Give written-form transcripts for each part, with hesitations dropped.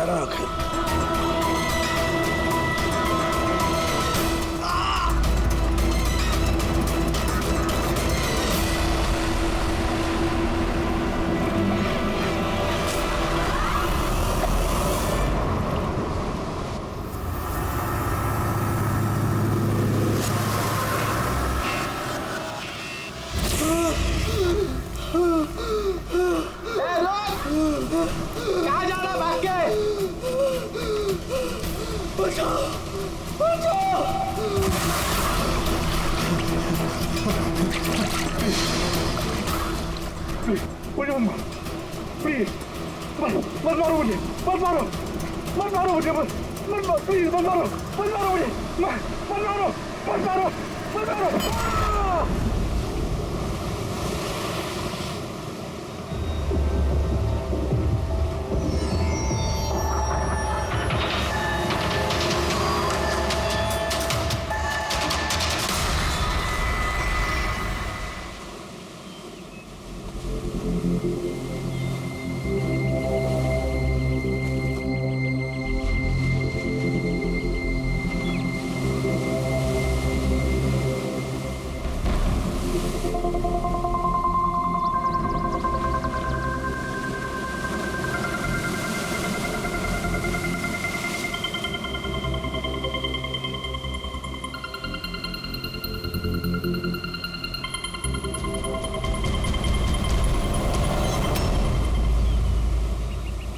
रहा आखिर? कहाँ जा रहा भाग के? बचाओ, बचाओ! मुझे मत मारो, प्लीज, मत मारो मुझे, मत मारो, मत मारो मुझे, मत मारो, प्लीज, मत मारो, मत मारो मुझे, मत मारो, मत मारो, मत मारो!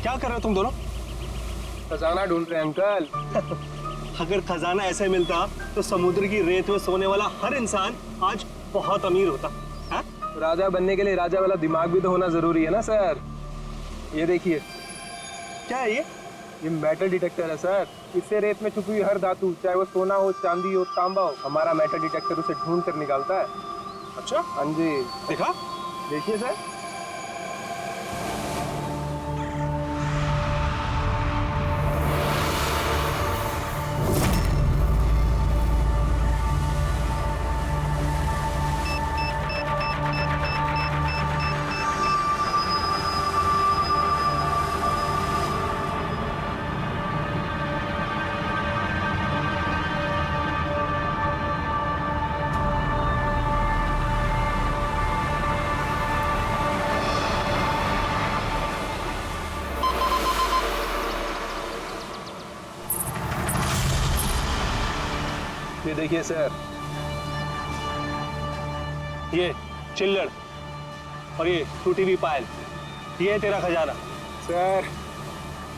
क्या कर रहे हो तुम दोनों? खजाना ढूंढ रहे हैं अंकल। अगर खजाना ऐसे मिलता तो समुद्र की रेत में सोने वाला हर इंसान आज बहुत अमीर होता है? राजा बनने के लिए राजा वाला दिमाग भी तो होना जरूरी है ना सर। ये देखिए, क्या है ये? ये मेटल डिटेक्टर है सर। इससे रेत में छुपी हुई हर धातु, चाहे वो सोना हो, चांदी हो, तांबा हो, हमारा मेटल डिटेक्टर उसे ढूंढ कर निकालता है। अच्छा, हाँ जी, देखा? देखिए सर। ये देखिए सर, ये चिल्लड़ और ये टूटी हुई पायल, ये है तेरा खजाना। सर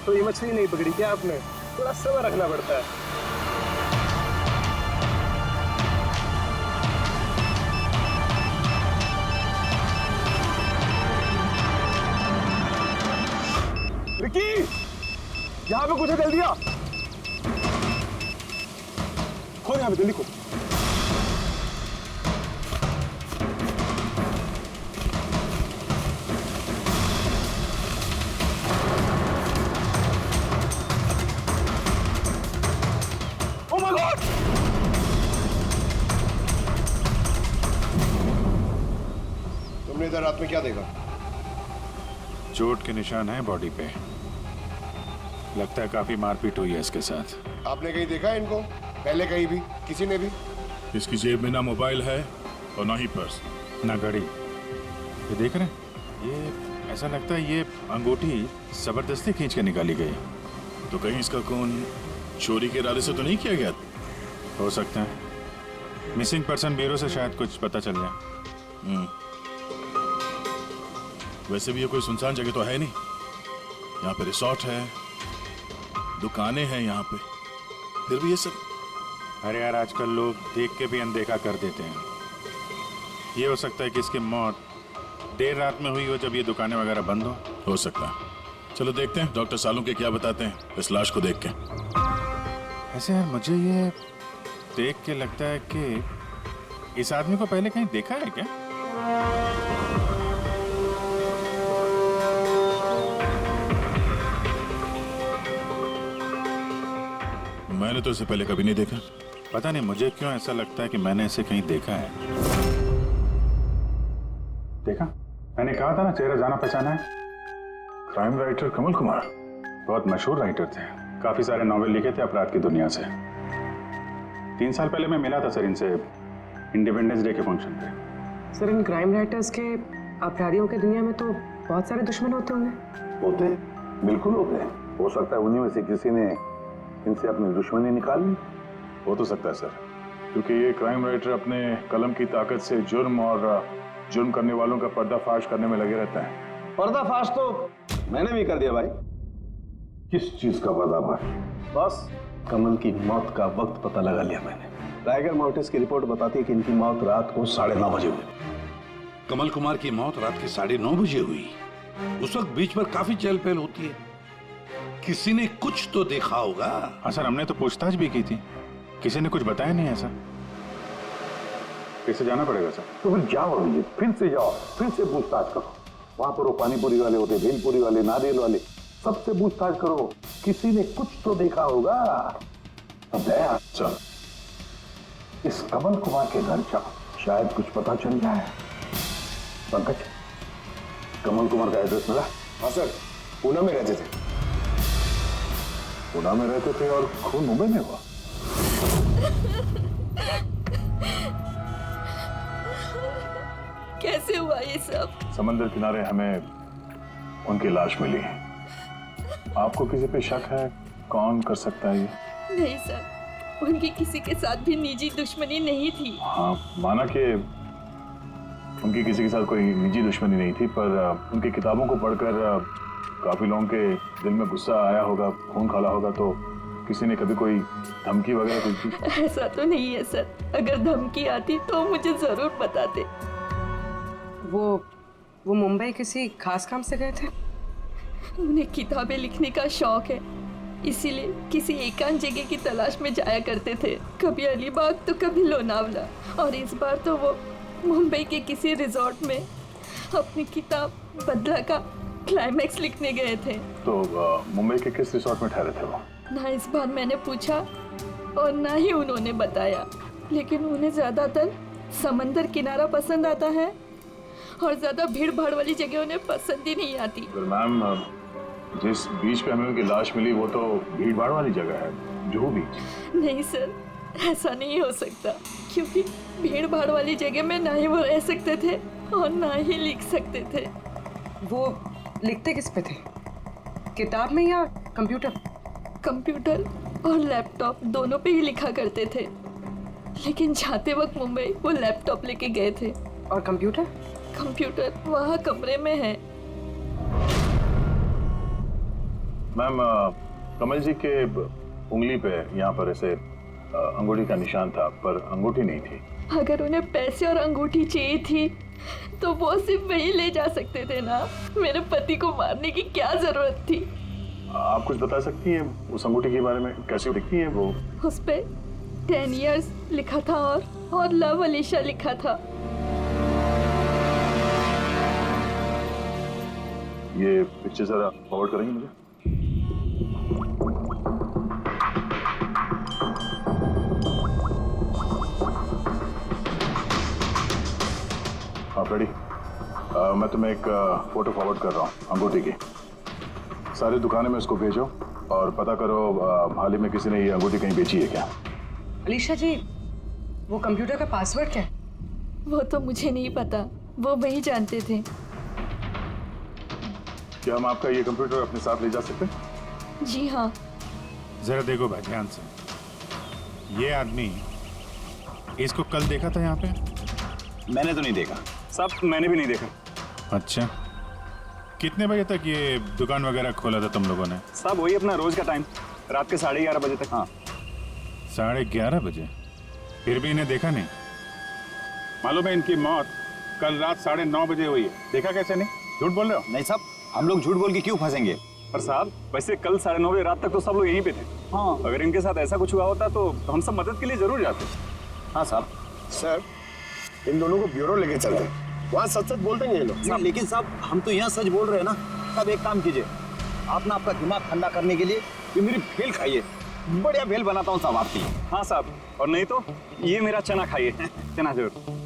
तो ये मछली नहीं पकड़ी क्या आपने? थोड़ा सब्र रखना पड़ता है। विक्की, यहाँ पे कुछ है, जल्दी आ। खोल यहाँ पे, जल्दी खोल। Oh my God! तुमने इधर रात में क्या देखा? चोट के निशान हैं बॉडी पे। लगता है काफी मारपीट हुई है इसके साथ। आपने कहीं देखा है इनको? पहले कहीं भी किसी ने भी? इसकी जेब में ना मोबाइल है और ना ही पर्स, ना घड़ी। ये देख रहे हैं? ये ऐसा लगता है ये अंगूठी जबरदस्ती खींच के निकाली गई। तो कहीं इसका खून चोरी के इरादे से तो नहीं किया गया? हो सकता है। मिसिंग पर्सन ब्यूरो से शायद कुछ पता चल जाए। वैसे भी ये कोई सुनसान जगह तो है नहीं। यहाँ पे रिसोर्ट है, दुकानें हैं यहाँ पे, फिर भी ये सब। अरे यार, आजकल लोग देख के भी अनदेखा कर देते हैं। ये हो सकता है कि इसकी मौत देर रात में हुई हो, जब ये दुकानें वगैरह बंद हो सकता है। चलो देखते हैं डॉक्टर सालुंके क्या बताते हैं इस लाश को देख के। ऐसे यार, मुझे ये देख के लगता है कि इस आदमी को पहले कहीं देखा है क्या? मैंने तो इसे पहले कभी नहीं देखा। पता नहीं मुझे क्यों ऐसा लगता है कि मैंने इसे कहीं देखा है। देखा, मैंने कहा था ना, चेहरा जाना पहचाना है। Crime writer Kamal Kumar. बहुत मशहूर राइटर थे, काफी सारे नॉवेल लिखे थे अपराध की दुनिया से। 3 साल पहले मैं मिला था सर इनसे इंडिपेंडेंस डे के फंक्शन पे। सर इन क्राइम राइटर्स के अपराधियों की दुनिया में तो बहुत सारे दुश्मन होते होंगे। होते, बिल्कुल होते हैं। हो सकता है उन्हीं में से किसी ने इनसे अपनी दुश्मनी निकाल ली। हो तो सकता है सर, क्योंकि ये क्राइम राइटर अपने कलम की ताकत से जुर्म और जुर्म करने वालों का पर्दाफाश करने में लगे रहते हैं। पर्दाफाश तो मैंने भी कर दिया भाई। किस चीज का पर्दाफाश? बस कमल की मौत का वक्त पता लगा लिया मैंने। टाइगर मोर्टिस की रिपोर्ट बताती है कि इनकी मौत रात को 9:30 बजे हुई। कमल कुमार की मौत रात के 9:30 बजे हुई। उस वक्त बीच पर काफी चहल पहल होती है, किसी ने कुछ तो देखा होगा। हाँ सर, हमने तो पूछताछ भी की थी, किसी ने कुछ बताया नहीं ऐसा। कैसे जाना पड़ेगा सर? तो फिर जाओ अभिजीत, फिर से जाओ, फिर से पूछताछ करो। वहां पर वो पानीपुरी वाले होते, भेलपुरी वाले, नारियल वाले, सबसे पूछताछ करो, किसी ने कुछ तो देखा होगा। अब दया सर, इस कमल कुमार के घर जाओ, शायद कुछ पता चल जाए। पंकज, कमल कुमार का एड्रेस मिला? हाँ सर, पूना में रहते थे। पुणे में रहते थे और खून मुंबई में हुआ। कैसे हुआ ये सब? समंदर किनारे हमें उनकी लाश मिली। आपको किसी पे शक है? कौन कर सकता है ये? नहीं सर, उनकी किसी के साथ भी निजी दुश्मनी नहीं थी। हाँ, माना कि उनकी किसी के साथ कोई निजी दुश्मनी नहीं थी, पर उनकी किताबों को पढ़कर काफी लोगों के दिल में गुस्सा आया होगा, खून खाला होगा, तो किसी ने कभी कोई धमकी वगैरह कुछ दी? ऐसा तो नहीं है सर, अगर धमकी आती तो मुझे जरूर बताते। वो मुंबई किसी खास काम से गए थे? उन्हें किताबें लिखने का शौक है, इसीलिए किसी एकांत जगह की तलाश में जाया करते थे, कभी अलीबाग तो कभी लोनावला, और इस बार तो वो मुंबई के किसी रिजॉर्ट में अपनी किताब बदला का क्लाइमैक्स लिखने गए थे। तो मुंबई के किस रिसोर्ट में ठहरे थे वो? ना इस बार मैंने पूछा और ना ही उन्होंने बताया, लेकिन उन्हें ज्यादातर समंदर किनारा पसंद आता है और ज्यादा भीड़ भाड़ वाली जगह उन्हें पसंद ही नहीं आती। मैम, जिस बीच पे हमें उनकी लाश मिली वो तो भीड़ भाड़ वाली जगह है, जुहू बीच। नहीं सर, ऐसा नहीं हो सकता, क्योंकि भीड़ भाड़ वाली जगह में ना ही वो रह सकते थे और ना ही लिख सकते थे। वो लिखते किस पे थे, किताब में या कंप्यूटर? कंप्यूटर और लैपटॉप दोनों पे ही लिखा करते थे, लेकिन जाते वक्त मुंबई वो लैपटॉप लेके गए थे। और कंप्यूटर? कंप्यूटर वहाँ कमरे में है। मैम, कमल जी के उंगली पे यहाँ पर ऐसे अंगूठी का निशान था, पर अंगूठी नहीं थी। अगर उन्हें पैसे और अंगूठी चाहिए थी तो वो सिर्फ वही ले जा सकते थे ना, मेरे पति को मारने की क्या जरूरत थी? आप कुछ बता सकती हैं उस अंगूठी के बारे में, कैसे दिखती है वो? उस पे 10 years लिखा था और लव अलीशा लिखा था। ये पिक्चर जरा फॉरवर्ड करेंगे मुझे? आप रेडी? मैं तुम्हें एक फोटो फॉरवर्ड कर रहा हूँ अंगूठी की। सारी दुकानों में उसको भेजो और पता करो हाल ही में किसी ने ये अंगूठी कहीं बेची है क्या। अलीशा जी, वो कंप्यूटर का पासवर्ड क्या है? वो तो मुझे नहीं पता, वो वही जानते थे। क्या हम आपका ये कंप्यूटर अपने साथ ले जा सकते हैं? जी हाँ। जरा देखो भाई ध्यान से, ये आदमी, इसको कल देखा था यहाँ पे? मैंने तो नहीं देखा साहब, मैंने भी नहीं देखा। अच्छा, कितने बजे तक ये दुकान वगैरह खोला था तुम लोगों ने? साहब वही अपना रोज का टाइम, रात के 11:30 बजे तक। हाँ, 11:30 बजे? फिर भी इन्हें देखा नहीं? मालूम है इनकी मौत कल रात 9:30 बजे हुई है, देखा कैसे नहीं? झूठ बोल रहे हो? नहीं साहब, हम लोग झूठ बोल के क्यों फंसेंगे? पर साहब वैसे कल 9:30 बजे रात तक तो सब लोग यहीं पे थे। हाँ, अगर इनके साथ ऐसा कुछ हुआ होता तो हम सब मदद के लिए जरूर जाते। हाँ साहब। सर, इन दोनों को ब्यूरो लेके चलते हैं, वहाँ सच सच बोलते हैं ये लोग। लेकिन साहब हम तो यहाँ सच बोल रहे हैं ना। साहब एक काम कीजिए, आप ना आपका दिमाग ठंडा करने के लिए ये मेरी भेल खाइए, बढ़िया भेल बनाता हूँ साहब आपकी। हाँ साहब, और नहीं तो ये मेरा चना खाइए, चना जरूर।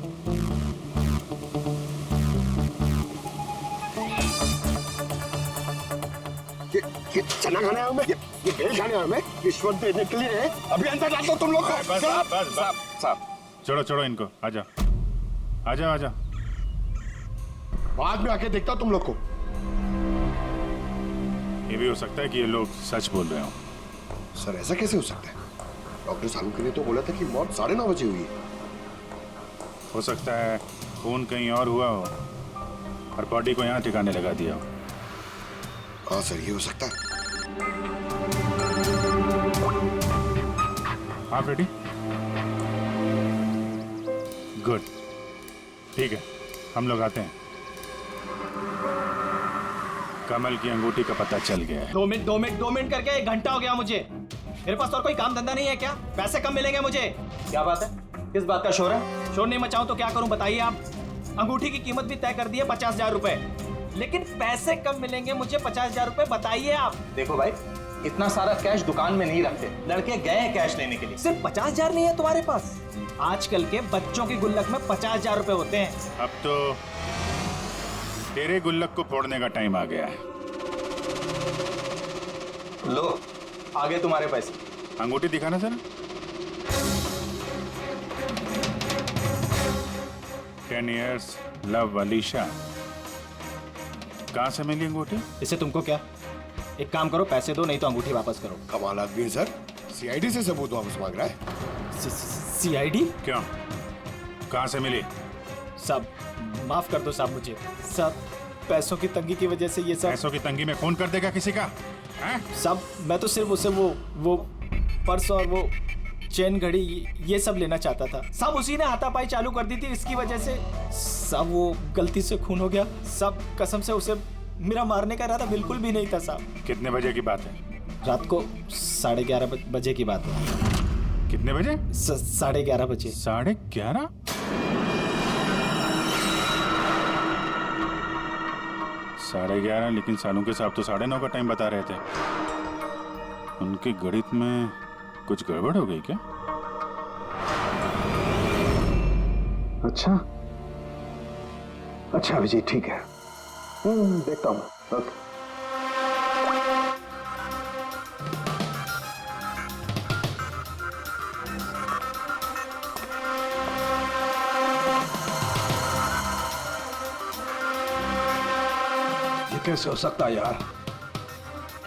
ये चना खाने आया हूं मैं, ये भेल खाने आया हूं मैं, रिश्वत देने के लिए अभी अंदर डाल दो तुम लोग को। बस साहब छोड़ो छोड़ो इनको, आजा आजा आजा। बाद में आके देखता हूं तुम लोग को। ये भी हो सकता है कि ये लोग सच बोल रहे हो। सर ऐसा कैसे हो सकता है? डॉक्टर सालुंके ने तो बोला था कि मौत 9:30 बजे हुई है। हो सकता है खून कहीं और हुआ हो और बॉडी को यहाँ ठिकाने लगा दिया हो। हाँ सर, ये हो सकता है। आप रेडी? गुड, ठीक है, हम लोग आते हैं। कमल की अंगूठी का पता चल गया है। 2 मिनट करके 1 घंटा हो गया मुझे। मेरे पास और कोई काम धंधा नहीं है क्या? पैसे कम मिलेंगे मुझे? क्या बात है? किस बात का शोर है? शोर नहीं मचाऊं तो क्या करूं बताइए आप? अंगूठी की कीमत भी तय कर दी है 50,000 रुपए, लेकिन पैसे कम मिलेंगे मुझे 50,000 रुपए, बताइए आप। देखो भाई, इतना सारा कैश दुकान में नहीं रखते, लड़के गए हैं कैश लेने के लिए। सिर्फ 50,000 नहीं है तुम्हारे पास? आजकल के बच्चों की गुल्लक में 50,000 रुपए होते हैं। अब तो तेरे गुल्लक को फोड़ने का टाइम आ गया है। लो, आगे तुम्हारे पैसे। अंगूठी दिखाना सर। 10 years love Alisha. कहाँ से मिली अंगूठी? इससे तुमको क्या? एक काम करो, पैसे दो, नहीं तो अंगूठी वापस करो। कमाल आदमी है सर, सीआईडी से सबूत वापस मांग रहा है। सीआईडी? क्यों, कहाँ से मिली? साहब माफ कर दो साहब मुझे। साहब पैसों की तंगी की वजह से ये सब। पैसों की तंगी में खून कर देगा किसी का? साहब मैं तो सिर्फ उसे वो पर्स और वो चेन घड़ी ये सब लेना चाहता था साहब। उसी ने हाथापाई चालू कर दी थी, इसकी वजह से साहब वो गलती से खून हो गया साहब। कसम से उसे मेरा मारने का इरादा बिल्कुल भी नहीं था साहब। कितने बजे की बात है? रात को 11:30 बजे की बात है। कितने बजे? 11:30 बजे। 11:30? 11:30? लेकिन सालुंके साहब तो 9:30 का टाइम बता रहे थे। उनके गणित में कुछ गड़बड़ हो गई क्या? अच्छा विजय, ठीक है, देखता हूँ। ओके। ये कैसे हो सकता है यार?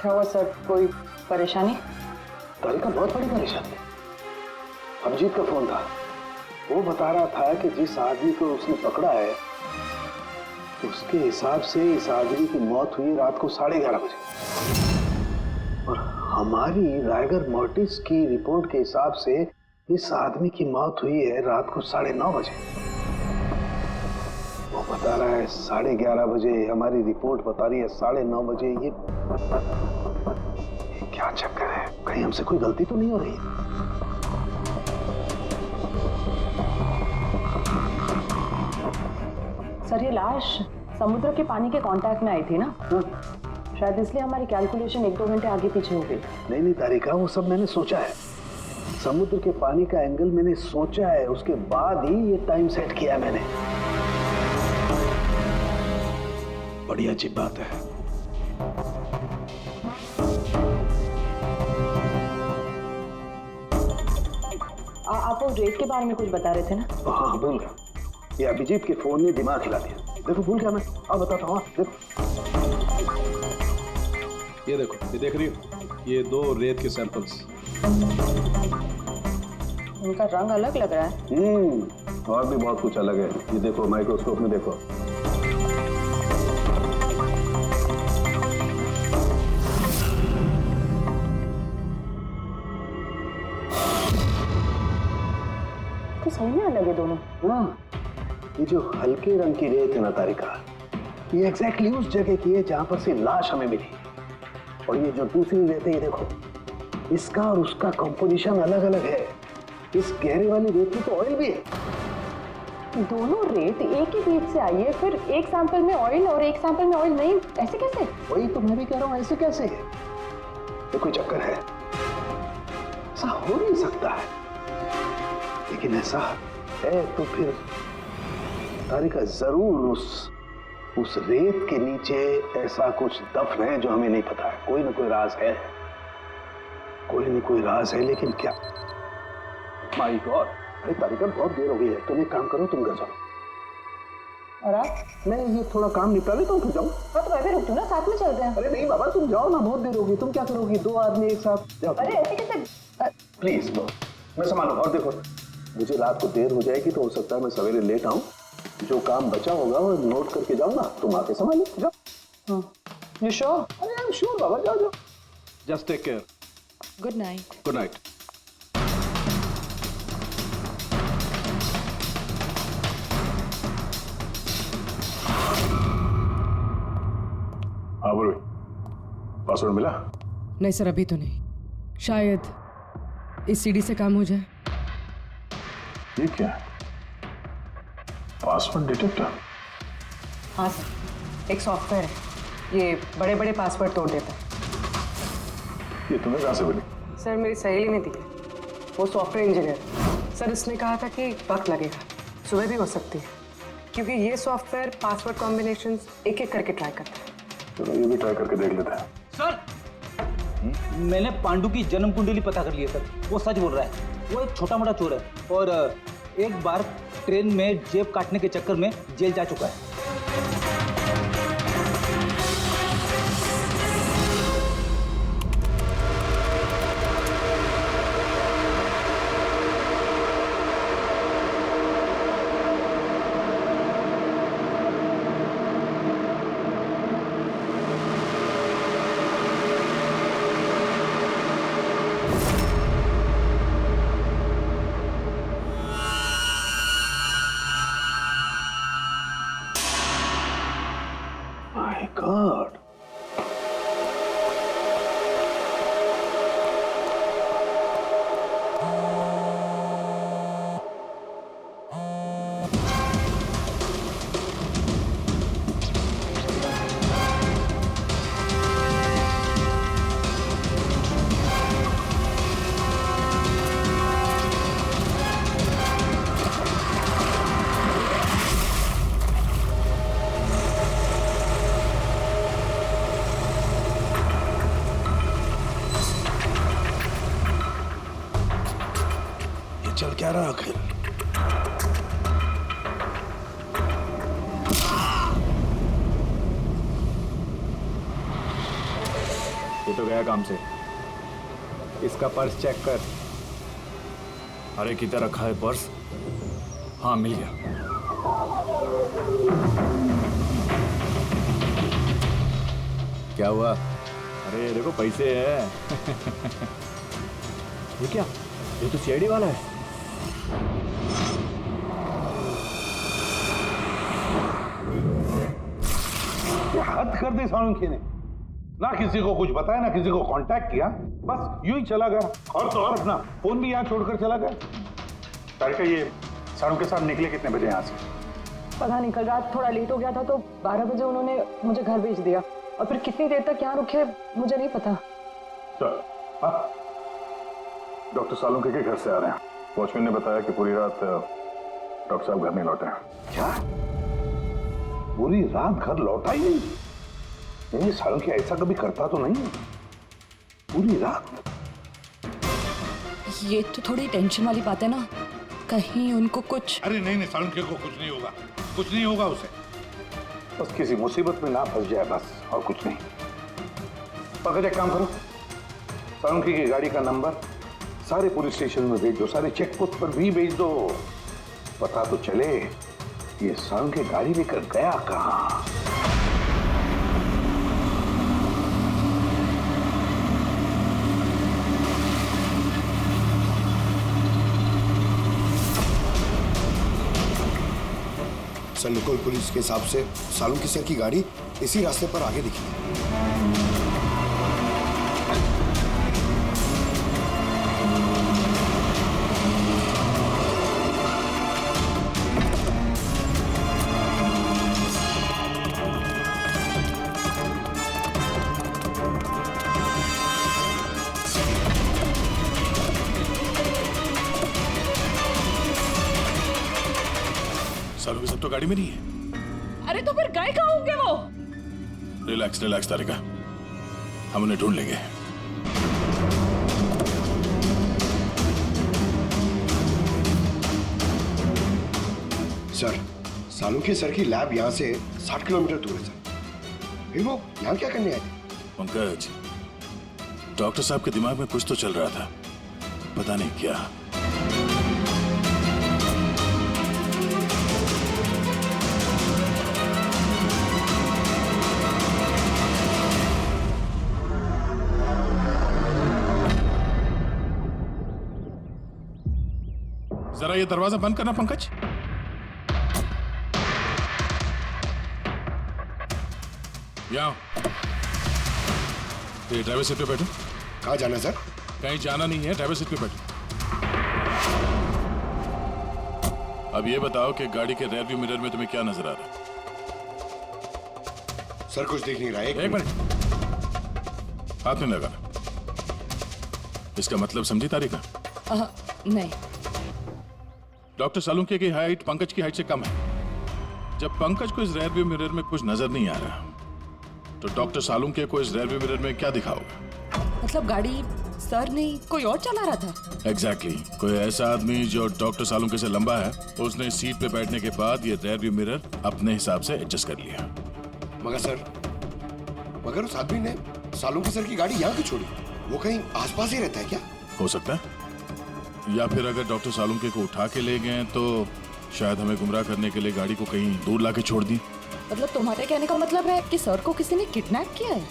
क्या हुआ सर, कोई परेशानी? तारिका बहुत बड़ी परेशानी है। अभिजीत का फोन था, वो बता रहा था कि जिस आदमी को उसने पकड़ा है उसके हिसाब से इस आदमी की मौत हुई रात को 11:30 बजे, और हमारी रायगर मोर्टिस की रिपोर्ट के हिसाब से इस आदमी की मौत हुई है रात को 9:30 बजे। वो बता रहा है 11:30 बजे, हमारी रिपोर्ट बता रही है 9:30 बजे। ये क्या चक्कर है? कहीं हमसे कोई गलती तो नहीं हो रही? सर ये लाश समुद्र के पानी के कांटेक्ट में आई थी ना, शायद इसलिए हमारी कैलकुलेशन 1-2 घंटे आगे पीछे हो गई। नहीं तारिका, वो सब मैंने सोचा है। समुद्र के पानी का एंगल मैंने सोचा है, उसके बाद ही ये टाइम सेट किया है मैंने। बड़ी अच्छी बात है। आप वो रेट के बारे में कुछ बता रहे थे ना? हाँ भूल गया, ये अभिजीत के फोन ने दिमाग हिला दिया। देखो भूल गया मैं, अब बताता हूँ। देखो ये देखो, ये देख रही हो, ये 2 रेत के सैंपल्स। उनका रंग अलग लग रहा है। और भी बहुत कुछ अलग है। ये देखो, माइक्रोस्कोप में देखो। तो सही में अलग है दोनों। हाँ, ये जो हल्के रंग की रेत है ना तारिका, ये एग्जैक्टली उस जगह की है जहां पर से लाश हमें मिली। और ये जो दूसरी रेत है, ये देखो, इसका और उसका कंपोजिशन अलग अलग है। इस गहरे वाली रेत में तो ऑयल भी है। दोनों रेत एक ही बीज से आई है, फिर एक सैंपल में ऑयल और एक सैंपल में ऑयल नहीं, ऐसे कैसे? वही तो मैं भी कह रहा हूँ, ऐसे कैसे? ये कोई चक्कर है? ऐसा हो नहीं सकता है। लेकिन ऐसा है तो फिर तारिका जरूर उस उस रेत के नीचे ऐसा कुछ दफन है जो हमें नहीं पता है। कोई ना कोई राज है, कोई ना कोई राज है, लेकिन क्या? माय गॉड, अरे तारिका बहुत देर हो गई है। तुम एक काम करो, तुम घर जाओ और आप, मैं ये थोड़ा काम निपटा लेता हूँ, फिर जाऊँ। हाँ तो मैं भी रुक दूँ ना, साथ में चलते हैं। अरे नहीं बाबा, तुम जाओ ना, बहुत देर होगी। तुम क्या करोगी? 2 आदमी एक साथ जाओ। अरे ऐसे कैसे? प्लीज नो, मैं संभालू। और देखो, मुझे रात को देर हो जाएगी तो हो सकता है मैं सवेरे लेट आऊँ। जो काम बचा होगा वो नोट करके जाऊँ ना, तुम आके संभालो। जाओ। You sure? अरे आई एम श्योर बाबा, जाओ जाओ। Just take care. Good night. Good night. हाँ बोलो, पासवर्ड मिला? नहीं सर, अभी तो नहीं। शायद इस सीडी से काम हो जाए। ये क्या है? Password detector? हाँ सर, एक सॉफ्टवेयर है, ये बड़े बड़े पासवर्ड तोड़ देता है। ये तुम्हें कहाँ से मिली? सर मेरी सहेली ने दी है, वो सॉफ्टवेयर इंजीनियर। सर इसने कहा था कि वक्त लगेगा, सुबह भी हो सकती है, क्योंकि ये सॉफ्टवेयर पासवर्ड कॉम्बिनेशंस एक एक करके ट्राई करता है। चलो ये भी ट्राई करके देख लेते हैं। सर मैंने पांडु की जन्म कुंडली पता कर ली है सर। वो सच बोल रहा है, वो एक छोटा मोटा चोर है और एक बार ट्रेन में जेब काटने के चक्कर में जेल जा चुका है। माय गॉड, चल क्या रहा आखिर? ये तो गया काम से। इसका पर्स चेक कर। अरे किधर रखा है पर्स? हाँ मिल गया। क्या हुआ? अरे देखो पैसे है। ये क्या? ये तो सीआईडी वाला है। हद कर दी सालुंखे ने, ना किसी को कुछ बताया ना किसी को कांटेक्ट किया, बस यूं ही चला गया। और तो और अपना फोन भी यहाँ छोड़कर चला गया। तारिका ये सालुंखे साहब निकले कितने बजे यहाँ से? पता नहीं, कल रात थोड़ा लेट हो गया था तो 12 बजे उन्होंने मुझे घर भेज दिया और फिर कितनी देर तक यहाँ रुके मुझे नहीं पता। डॉक्टर सालुंखे के घर से आ रहे हैं। वॉचमैन ने बताया कि पूरी रात डॉक्टर साहब घर नहीं लौटे हैं। क्या? पूरी रात घर लौटा ही नहीं? नहीं, सालुंखे ऐसा कभी करता तो नहीं। पूरी रात? ये तो थोड़ी टेंशन वाली बात है ना, कहीं उनको कुछ। अरे नहीं नहीं, सालुंखे को कुछ नहीं होगा, कुछ नहीं होगा उसे। बस किसी मुसीबत में ना फंस जाए, बस, और कुछ नहीं। पकड़, एक काम करो, सालुंखे की गाड़ी का नंबर सारे पुलिस स्टेशन में भेज दो, सारे चेक पोस्ट पर भी भेज दो। पता तो चले ये सालुंखे गाड़ी लेकर गया कहां। सर, लोकल पुलिस के हिसाब से सालुंखे सर की गाड़ी इसी रास्ते पर आगे दिखी। सालुंखे सब तो गाड़ी में नहीं है। अरे तो फिर गए कहाँ होंगे वो? रिलैक्स रिलैक्स तारिका, हम उन्हें ढूंढ लेंगे। सर, सालुंखे सर की लैब यहाँ से 60 किलोमीटर दूर है सर। फिर वो यहाँ क्या करने आए थे? पंकज, डॉक्टर साहब के दिमाग में कुछ तो चल रहा था, पता नहीं क्या। जरा ये दरवाजा बंद करना पंकज। यहाँ ये ड्राइवर सीट पे बैठो। कहाँ जाना है सर? कहीं जाना नहीं है, ड्राइवर सीट पे बैठो। अब ये बताओ कि गाड़ी के रेयर व्यू मिरर में तुम्हें क्या नजर आ रहा है? सर कुछ दिख नहीं रहा है। एक मिनट, हाथ में लगाना। इसका मतलब समझी तारिका? नहीं। डॉक्टर सालुंखे की हाइट पंकज की हाइट से कम है। जब पंकज को इस रेयर व्यू मिरर में कुछ नजर नहीं आ रहा, तो डॉक्टर सालुंखे को इस रेयर व्यू मिरर में क्या दिखा होगा? मतलब गाड़ी सर नहीं कोई और चला रहा था? एग्जैक्टली कोई ऐसा आदमी जो डॉक्टर सालुंखे से लंबा है, उसने सीट पे बैठने के बाद ये रेयर व्यू मिरर अपने हिसाब से एडजस्ट कर लिया। मगर उस आदमी ने सालुंखे सर की गाड़ी यहाँ क्यों छोड़ी? वो कहीं आसपास ही रहता है क्या? हो सकता है, या फिर अगर डॉक्टर सालुंखे को उठा के ले गए तो शायद हमें गुमराह करने के लिए गाड़ी को कहीं दूर लाके छोड़ दी। मतलब तुम्हारे कहने का मतलब है कि सर को किसी ने किडनैप किया है?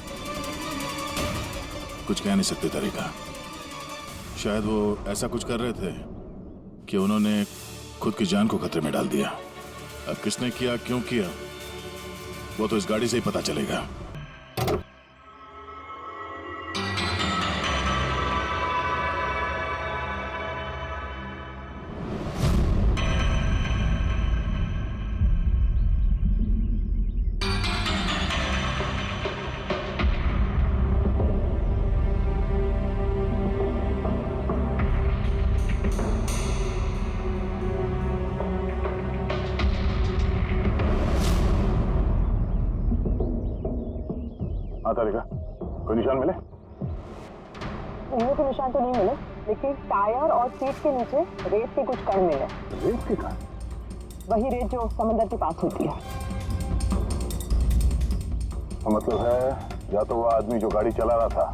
कुछ कह नहीं सकते तरीका। शायद वो ऐसा कुछ कर रहे थे कि उन्होंने खुद की जान को खतरे में डाल दिया। अब किसने किया, क्यों किया, वो तो इस गाड़ी से ही पता चलेगा। तारिका, कोई निशान मिले? उंगलियों के निशान तो नहीं मिले, लेकिन टायर और सीट के नीचे रेत के कुछ कण मिले। रेत के कण? वही रेत जो समंदर के पास होती है। तो मतलब है या तो वो आदमी जो गाड़ी चला रहा था,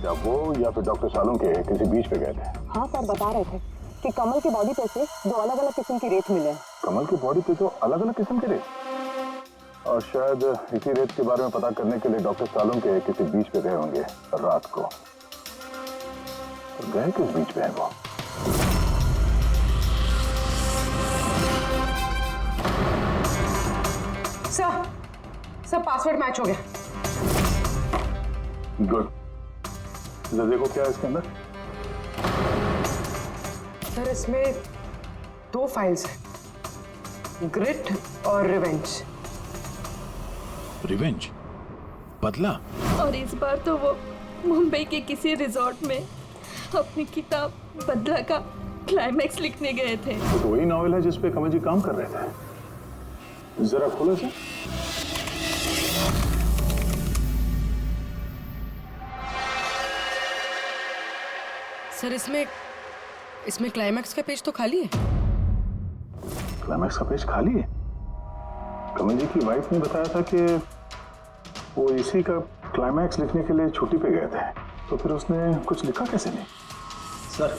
या वो या फिर डॉक्टर सालुंखे किसी बीच पे गए थे। हाँ सर, बता रहे थे कि कमल की बॉडी पे से दो अलग अलग किस्म की रेत मिले। कमल की बॉडी पे तो अलग अलग किस्म के रेत, और शायद इसी रेत के बारे में पता करने के लिए डॉक्टर सालुंखे किसी बीच पे गए होंगे रात को। तो गए किस बीच पे है वो? सर पासवर्ड मैच हो गया। गुड। जरा देखो क्या है इसके अंदर। सर इसमें 2 फाइल्स हैं, ग्रिट और रिवेंज। रिवेंज? बदला? और इस बार तो वो मुंबई के किसी रिजॉर्ट में अपनी किताब बदला का क्लाइमैक्स लिखने गए थे। तो वही नॉवेल है जिसपे कमल जी काम कर रहे थे। जरा खोलो से। सर इसमें क्लाइमैक्स का पेज तो खाली है। क्लाइमैक्स का पेज खाली है? कमल जी की वाइफ ने बताया था कि वो इसी का क्लाइमैक्स लिखने के लिए छुट्टी पे गए थे, तो फिर उसने कुछ लिखा कैसे नहीं? सर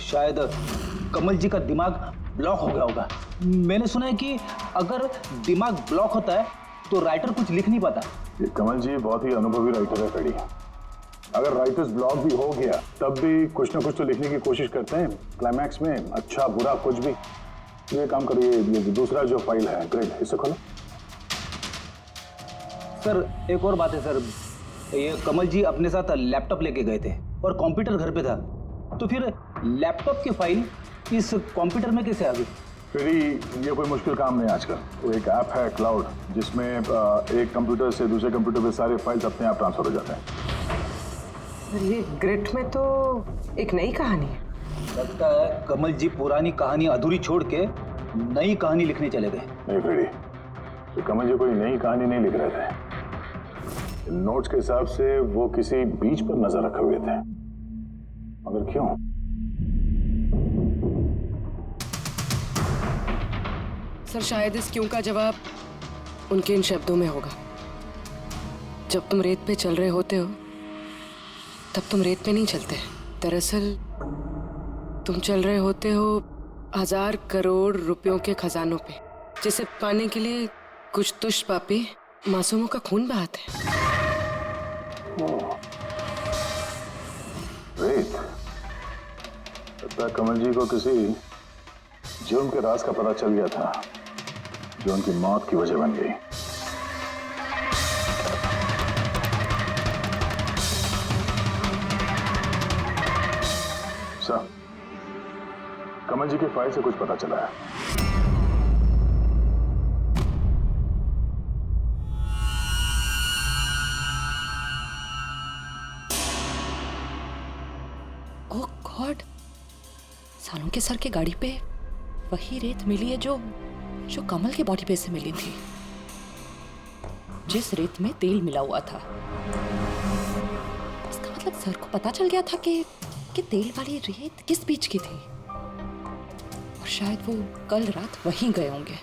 शायद कमल जी का दिमाग ब्लॉक हो गया होगा। मैंने सुना है कि अगर दिमाग ब्लॉक होता है तो राइटर कुछ लिख नहीं पाता। ये कमल जी बहुत ही अनुभवी राइटर है कड़ी। अगर राइटर्स ब्लॉक भी हो गया तब भी कुछ ना कुछ तो लिखने की कोशिश करते हैं क्लाइमैक्स में, अच्छा बुरा कुछ भी। ये काम करिए, ये दूसरा जो फाइल है ग्रेड, इसे खोलो। सर एक और बात है सर, ये कमल जी अपने साथ लैपटॉप लेके गए थे और कंप्यूटर घर पे था, तो फिर लैपटॉप की फाइल इस कंप्यूटर में कैसे आ गई? फिर ये कोई मुश्किल काम नहीं आजकल। तो एक ऐप है क्लाउड, जिसमें एक कंप्यूटर से दूसरे कंप्यूटर पे सारे फाइल्स अपने आप ट्रांसफर हो जाते हैं। ये ग्रिट में तो एक नई कहानी है। लगता है कमल जी पुरानी कहानी अधूरी छोड़ के नई कहानी लिखने चले गए। नहीं फ्रेडी, कि कमल जी कोई नई कहानी नहीं लिख रहे थे। नोट्स के हिसाब से वो किसी बीच पर नजर रखे हुए थे, मगर क्यों? सर शायद इस क्यों का जवाब उनके इन शब्दों में होगा। जब तुम रेत पे चल रहे होते हो तब तुम रेत पे नहीं चलते। दरअसल तुम चल रहे होते हो 1000 करोड़ रुपयों के खजानों पे, जिसे पाने के लिए कुछ दुष्ट पापी मासूमों का खून बहाते हैं। रेत? लगता है कमल जी को किसी जुर्म के राज का पता चल गया था, जो उनकी मौत की वजह बन गई। सर, कमल जी के फाइल से कुछ पता चला है। ओह गॉड, सालों के सर के गाड़ी पे वही रेत मिली है जो कमल के बॉडी पे से मिली थी, जिस रेत में तेल मिला हुआ था। इसका मतलब सर को पता चल गया था कि तेल वाली रेत किस बीच की थी, और शायद वो कल रात वहीं गए होंगे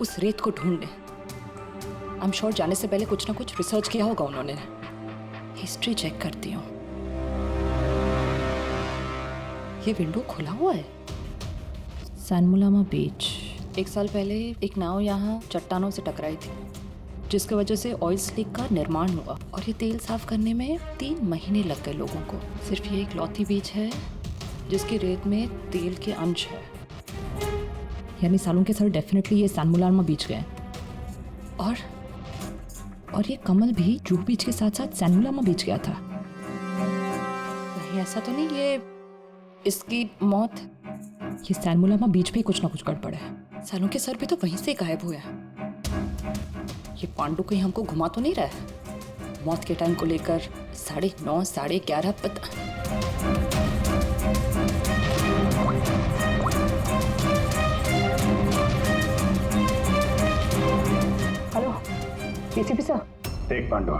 उस रेत को ढूंढने। आई एम श्योर जाने से पहले कुछ ना कुछ रिसर्च किया होगा उन्होंने। हिस्ट्री चेक करती हूँ। ये विंडो खुला हुआ है। सैनमुलामा बीच। 1 साल पहले एक नाव यहाँ चट्टानों से टकराई थी, जिसकी वजह से ऑयल स्लिक का निर्माण हुआ, और ये तेल साफ करने में 3 महीने लग गए लोगों को। सिर्फ ये एक लौती बीच है जिसकी रेत में तेल के अंश है। यानी सालों के सर डेफिनेटली ये सैनमुलामा बीच गए, और ये कमल भी जूहू बीच के साथ साथ सैनमुलामा बीच गया था। नहीं ऐसा तो नहीं ये इसकी मौत, ये सैनमुलामा बीच पे कुछ ना कुछ गड़बड़ है। सालों के सर भी तो वहीं से गायब हुए हैं। ये पांडु कहीं हमको घुमा तो नहीं रहा है मौत के टाइम को लेकर? 9:30 11:30 पता। Hello ACP sir. देख पांडु,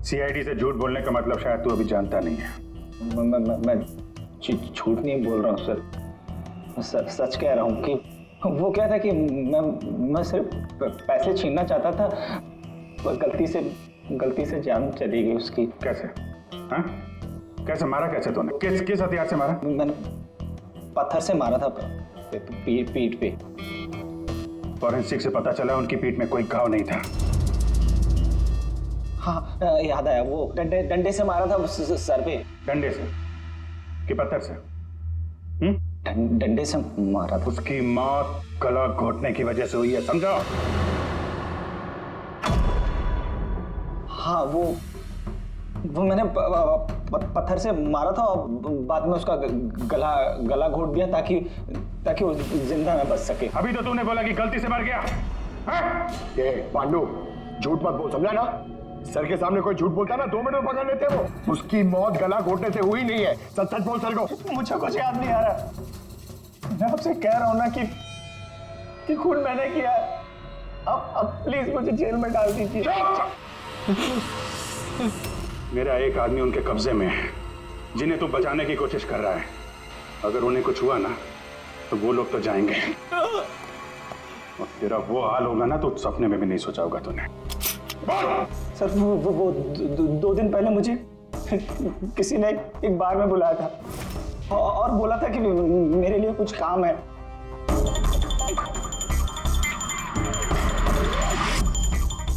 सीआईडी से झूठ बोलने का मतलब शायद तू अभी जानता नहीं है। मैं झूठ नहीं बोल रहा हूँ सर, सच कह रहा हूँ कि वो क्या था कि मैं सिर्फ पैसे छीनना चाहता था, पर गलती से जान चली गई उसकी। कैसे? हाँ? कैसे मारा? कैसे तूने? किस हथियार से मारा? मैंने पत्थर से मारा था पीठ पे। फॉरेंसिक से पता चला उनकी पीठ में कोई घाव नहीं था। हाँ याद आया, वो डंडे से मारा था सर पे। डंडे से कि पत्थर से? डंडे से मारा था। उसकी मौत गला घोटने की वजह से हुई है, समझो? हाँ वो मैंने पत्थर से मारा था, और बाद में उसका गला घोट दिया ताकि वो जिंदा न बच सके। अभी तो तूने बोला कि गलती से मर गया। ये पांडु झूठ मत बोल, समझा ना? सर के सामने कोई झूठ बोलता ना 2 मिनट में पकड़ लेते वो। उसकी मौत गला घोटने से हुई नहीं है। सच सच बोल सर को। मुझे कुछ याद नहीं आ रहा। मैं आपसे कह रहा हूँ ना कि खून मैंने किया। अब प्लीज मुझे जेल में डाल दीजिए। मेरा एक आदमी उनके कब्जे में है, जिन्हें तू बचाने की कोशिश कर रहा है। अगर उन्हें कुछ हुआ ना तो वो लोग तो जाएंगे, और तेरा वो हाल होगा ना तो सपने में भी नहीं सोचा होगा तूने। सर वो 2 दिन पहले मुझे किसी ने एक बार में बुलाया था, और बोला था कि मेरे लिए कुछ काम है।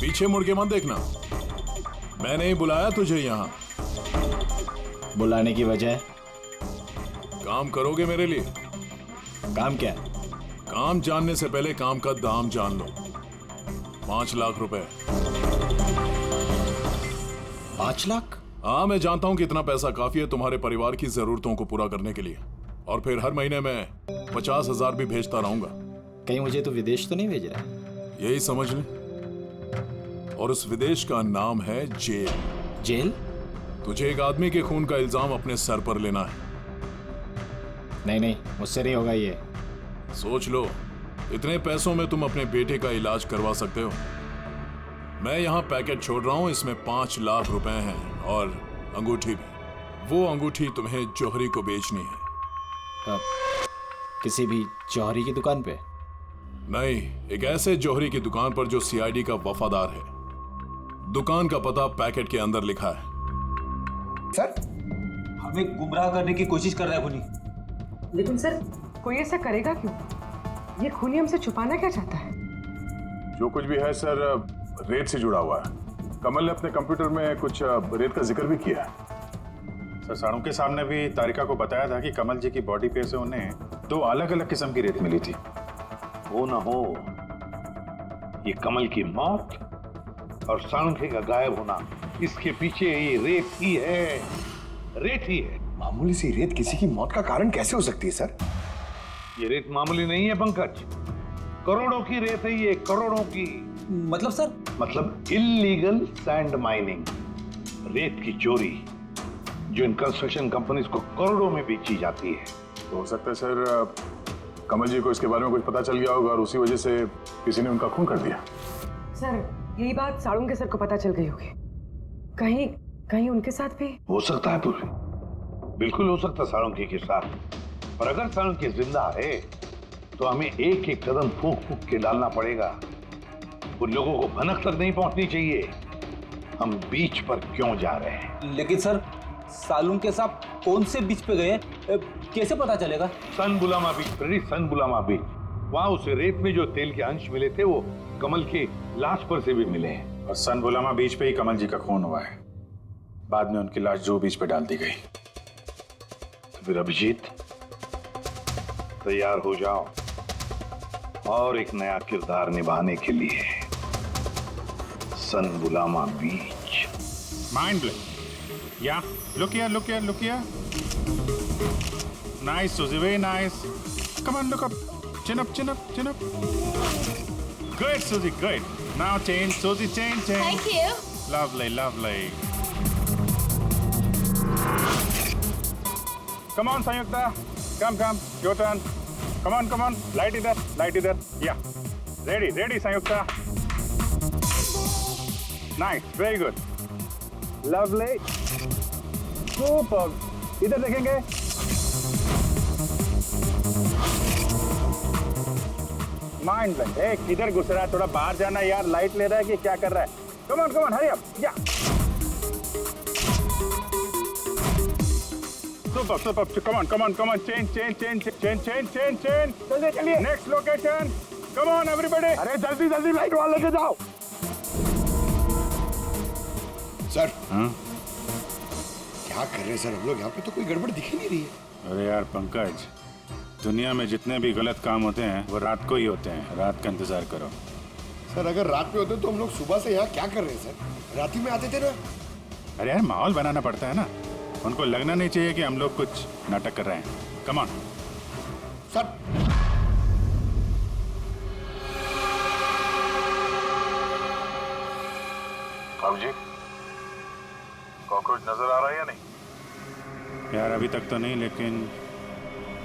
पीछे मुड़ के मत देखना, मैंने ही बुलाया तुझे यहाँ। बुलाने की वजह? काम करोगे मेरे लिए? काम क्या? काम जानने से पहले काम का दाम जान लो। 5 लाख रुपए। 5 लाख? हाँ, मैं जानता हूँ कि इतना पैसा काफी है तुम्हारे परिवार की जरूरतों को पूरा करने के लिए, और फिर हर महीने में 50,000 भी भेजता रहूंगा। कहीं मुझे तो विदेश तो नहीं भेज रहा? यही समझ ले, और उस विदेश का नाम है जेल। जेल? तुझे एक आदमी के खून का इल्जाम अपने सर पर लेना है। नहीं, मुझसे नहीं होगा ये। सोच लो, इतने पैसों में तुम अपने बेटे का इलाज करवा सकते हो? मैं यहाँ पैकेट छोड़ रहा हूँ, इसमें 5 लाख रुपए हैं और अंगूठी भी। वो अंगूठी तुम्हें जौहरी को बेचनी है। किसी भी जौहरी की दुकान पे? नहीं, एक ऐसे जौहरी की दुकान पर जो सीआईडी का वफादार है। दुकान का पता पैकेट के अंदर लिखा है। सर, हमें गुमराह करने की कोशिश कर रहा है खूनी। लेकिन सर, कोई ऐसा करेगा क्यों? ये खूनी हमसे छुपाना क्या चाहता है? जो कुछ भी है सर, रेत से जुड़ा हुआ है। कमल ने अपने कंप्यूटर में कुछ रेत का जिक्र भी किया है। सर, साड़ू के सामने भी तारिका को बताया था कि कमल जी की बॉडी पे से उन्हें 2 अलग अलग किस्म की रेत मिली थी। वो ना हो, ये कमल की मौत और साळुंखे का गायब होना, इसके पीछे ये रेत ही है, रेत ही है। मामूली सी रेत किसी की मौत का कारण कैसे हो सकती है सर? ये रेत मामूली नहीं है पंकज, करोड़ों की रेत है ये, करोड़ों की। मतलब सर? मतलब इल्लीगल सैंड माइनिंग, रेत की चोरी, जो इन कंस्ट्रक्शन कंपनीज को करोड़ों में बेची जाती है। तो हो सकता है सर कमल जी को इसके बारे में कुछ पता चल गया होगा और उसी वजह से किसी ने उनका खून कर दिया। सर, यही बात साळुंखे सर को पता चल गई होगी। कहीं उनके साथ भी हो सकता है पूरी, बिल्कुल हो सकता है साळुंखे के साथ। पर अगर साळुंखे जिंदा है तो हमें एक एक कदम फूंक फूंक के डालना पड़ेगा। उन लोगों को भनक तक नहीं पहुंचनी चाहिए हम बीच पर क्यों जा रहे हैं। लेकिन सर, साळुंखे साहब कौन से बीच पे गए, कैसे पता चलेगा? सन बुलामा बीच, सन बुलामा बीच। वहां उस रेत में जो तेल के अंश मिले थे वो कमल के लाश पर से भी मिले हैं। और सन बुलामा बीच पे ही कमल जी का खून हुआ है। बाद में उनकी लाश जो बीच पे डाल दी गई। तो फिर अभिजीत, तैयार हो जाओ और एक नया किरदार निभाने के लिए। सन बुलामा beach. Mind blowing. Yeah, look here. Nice, Suzy, very nice. Come on, look up. Chin up. Good, Suzy, good. Now change, Suzy, change. Thank you. Lovely. Come on, Sanyukta. Come. Your turn. Come on. Light either. Yeah. Ready, Sanyukta. Nice, very good. Lovely. Super. इधर देखेंगे। Mind blank. ए, किधर घुस रहा है? थोड़ा बाहर जाना यार, लाइट ले रहा है कि क्या कर रहा है? Come on, hurry up. या सुपर। Come on, change. चलिए next location. Come on everybody. अरे जल्दी लाइट वाला लेके जाओ। सर, क्या कर रहे हैं सर हम लोग? यहाँ पे तो कोई गड़बड़ दिख ही नहीं रही है। अरे यार पंकज, दुनिया में जितने भी गलत काम होते हैं वो रात को ही होते हैं। रात का इंतजार करो। सर, अगर रात में होते तो हम लोग सुबह से यहाँ क्या कर रहे हैं सर? रात ही में आते थे ना। अरे यार, माहौल बनाना पड़ता है ना। उनको लगना नहीं चाहिए कि हम लोग कुछ नाटक कर रहे हैं। Come on sir. जी, कॉकरोच नजर आ रहा है या नहीं? यार अभी तक तो नहीं, लेकिन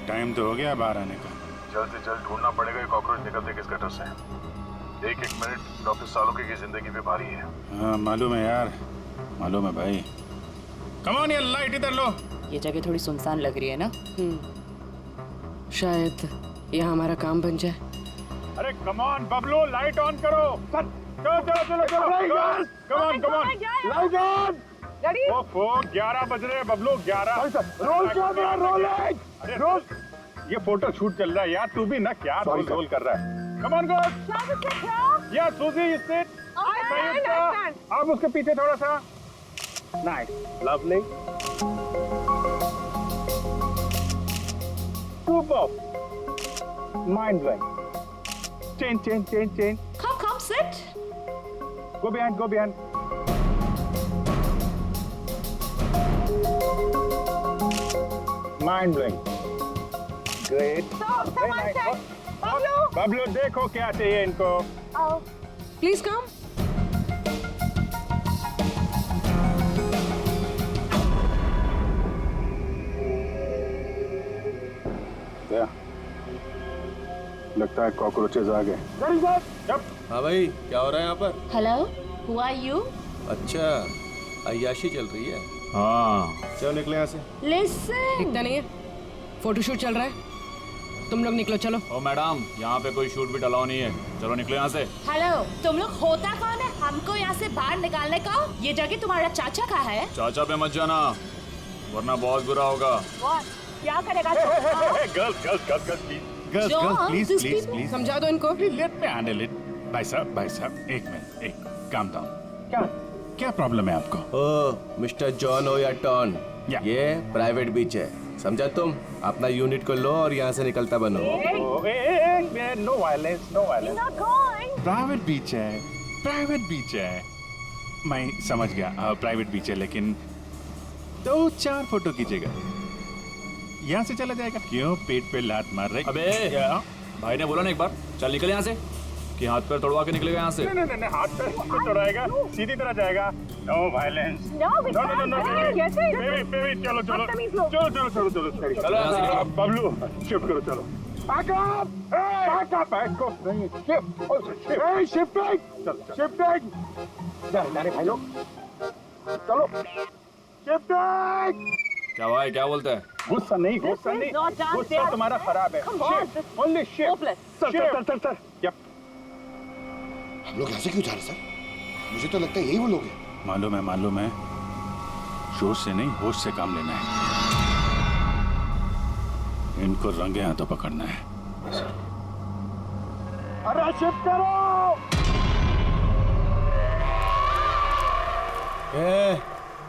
टाइम तो हो गया बाहर आने का। जल्द से जल्द ढूंढना पड़ेगा ये कॉकरोच निकलते किस गटर से। एक मिनट डॉक्टर साळुंखे की जिंदगी पे भारी है। हाँ मालूम है यार, मालूम है भाई। कम ऑन यार, लाइट इधर लो। ये जगह थोड़ी सुनसान लग रही है ना। शायद यहाँ हमारा काम बन जाए। अरे come on Bablu, light on करो। चलो। Come on. Light on. ओफो, 11 बज रहे हैं बबलू, 11। रोल। ये फोटो शूट चल रहा है यार, तू भी ना क्या रोल कर रहा है। Come on girls. या सूजी सिट। आप उसके पीछे थोड़ा सा। Nice, lovely, super, mind blowing. Change. Come, sit. Go behind. Mind blowing. Great. Bablu, देखो क्या चाहिए इनको। Please come. लगता है कॉकरोचेज आ गए। हाँ भाई, क्या हो रहा है यहाँ पर? Hello, who are you? अच्छा, अय्याशी चल रही है। हाँ, चलो निकले यहाँ से। लिसन, दिखता नहीं है, फोटोशूट चल रहा है, तुम लोग निकलो चलो। ओ मैडम, यहाँ पे कोई शूट भी अलाउ नहीं है, चलो निकलो यहाँ से। हेलो, तुम लोग होता कौन है हमको यहाँ से बाहर निकालने का? ये जगह तुम्हारा चाचा का है? चाचा पे मत जाना, वरना बहुत बुरा होगा। क्या करेगा? प्लीज समझा दो इनको। Let me handle it. भाई साहब, एक मिनट, एक काम डाउन। क्या प्रॉब्लम है आपको? ओ मिस्टर जॉन हो या टॉन, ये प्राइवेट बीच है, समझा तुम? अपना यूनिट को लो और यहाँ से निकलता बनो। No violence, no violence. Private beach है, मैं समझ गया, प्राइवेट बीच है, लेकिन 2-4 फोटो कीजिएगा। यहाँ से चला जाएगा? क्यों पेट पे लात मार रहे? अबे भाई ने बोला ना एक बार, चल निकल यहाँ से, कि हाथ पैर तोड़वा के निकलेगा यहाँ से। नहीं, हाथ पैर पे तोड़ाएगा, सीधी तरह जाएगा। No violence. नो, बेबी, चलो। बबलू, शिफ्ट करो, चलो। Back up. नहीं, shifting. अरे भाई लोग, चलो। Shifting. क्या भाई, क्या बोलते हैं? गुस्सा नहीं, गुस्सा तुम्हारा खराब है। Only shift. सर। Yep. हम लोग यहाँ से क्यों जा रहे सर? मुझे तो लगता है यही वो लोग हैं। मालूम है। जोश से नहीं, होश से काम लेना है। इनको रंगे हाथों पकड़ना है। अरे शिफ्ट करो।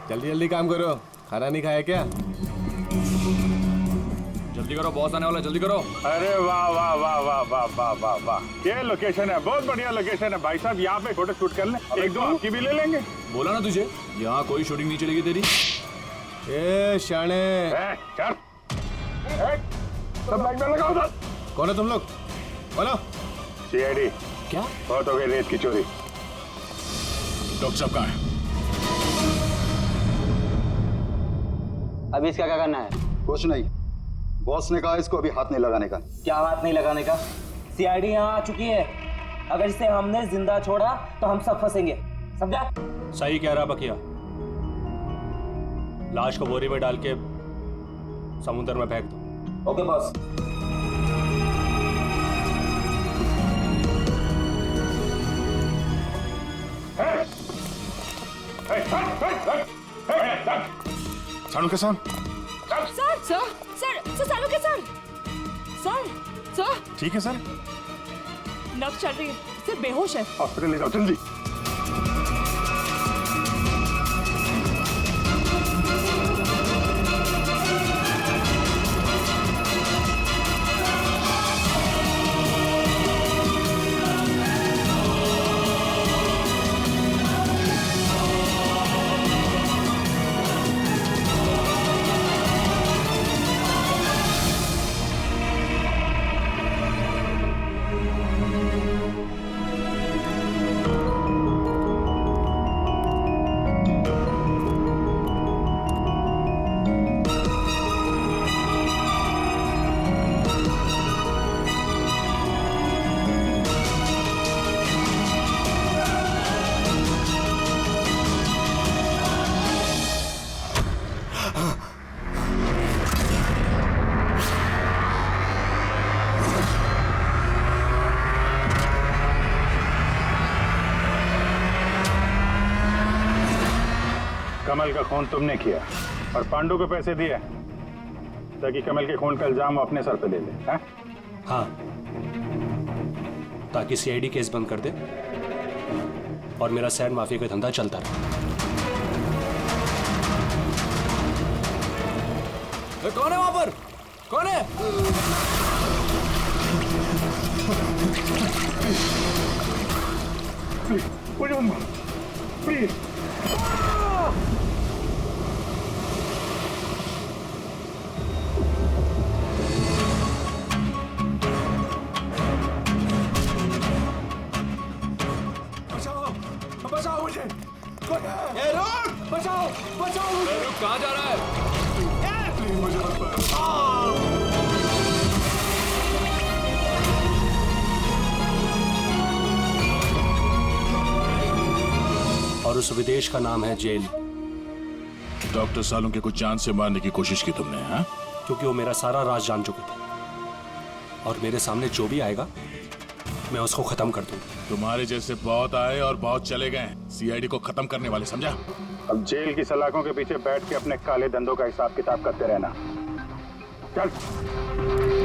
जल्दी काम करो, खाना नहीं खाया क्या? जल्दी करो, बॉस आने वाला है, जल्दी करो। अरे वाह, क्या लोकेशन है, बहुत बढ़िया लोकेशन है भाई साहब। यहाँ पे फोटो शूट कर लें, 1-2 आपकी भी ले लेंगे। बोला ना तुझे, यहाँ कोई शूटिंग नहीं चलेगी तेरी। शाणे, सब लाइन में लगाओ उधर। कौन है तुम लोग? बोलो। CID। क्या? बहुत हो गई रेत की चोरी। डॉक्टर साहब कहाँ है? अभी इसका क्या करना है? कुछ नहीं, बॉस ने कहा इसको अभी हाथ नहीं लगाने का। क्या हाथ नहीं लगाने का? CID यहाँ आ चुकी है, अगर इसे हमने जिंदा छोड़ा तो हम सब फंसेंगे, समझा? सही कह रहा बकिया, लाश को बोरी में डाल के समुद्र में फेंक दो। Okay boss. सानू के साथ। सर सालू के सर ठीक है सर। नब्ज चल रही है, सिर्फ बेहोश है। हॉस्पिटल ले जाओ जल्दी। कमल का खून तुमने किया और पांडु को पैसे दिए ताकि कमल के खून का इल्जाम वो अपने सर पे ले ले। हाँ, ताकि CID केस बंद कर दे और मेरा सैंड माफिया का धंधा चलता रहे। कौन है वहां पर? कौन है? प्लीज बचाओ मुझे। बचाओ मुझे। कहाँ जा रहा है? प्लीज मुझे मत मारो। और उस विदेश का नाम है जेल। डॉक्टर सालुंके को जान से मारने की कोशिश की तुमने, हाँ? क्योंकि वो मेरा सारा राज जान चुके थे और मेरे सामने जो भी आएगा मैं उसको खत्म कर दूंगा। तुम्हारे जैसे बहुत आए और बहुत चले गए, सीआईडी को खत्म करने वाले, समझा? अब जेल की सलाखों के पीछे बैठ के अपने काले धंधों का हिसाब किताब करते रहना। चल।